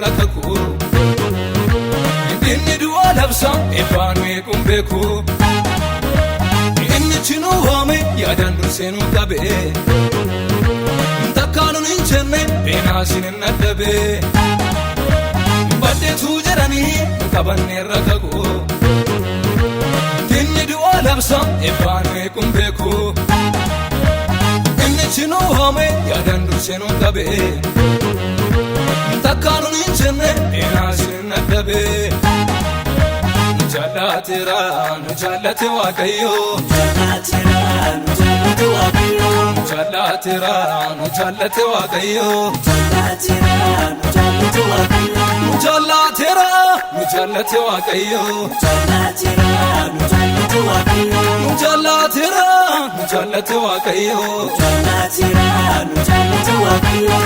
rakaku inni du'a labsa eebbaanu eeguun beeku inni chinu hoome yaadaan durseenu qabe takkaanuun hin jenne beenaasin hin addabe baddeetu jedhanii qabanne rakaku inni du'a labsa eebbaanu eeguun beeku inni chinu hoome yaadaan durseenu qabe takkaanuun hin jenne beenaasin hin addabe Jalatira, nu jalate waaqayyo Jalatira, nu jalate waaqayyo Jalatira, nu jalate waaqayyo Jalatira, nu jalate waaqayyo Jalatira, nu jalate waaqayyo Jalatira, nu jalate waaqayyo Jalatira, nu jalate waaqayyo Jalatira, nu jalate waaqayyo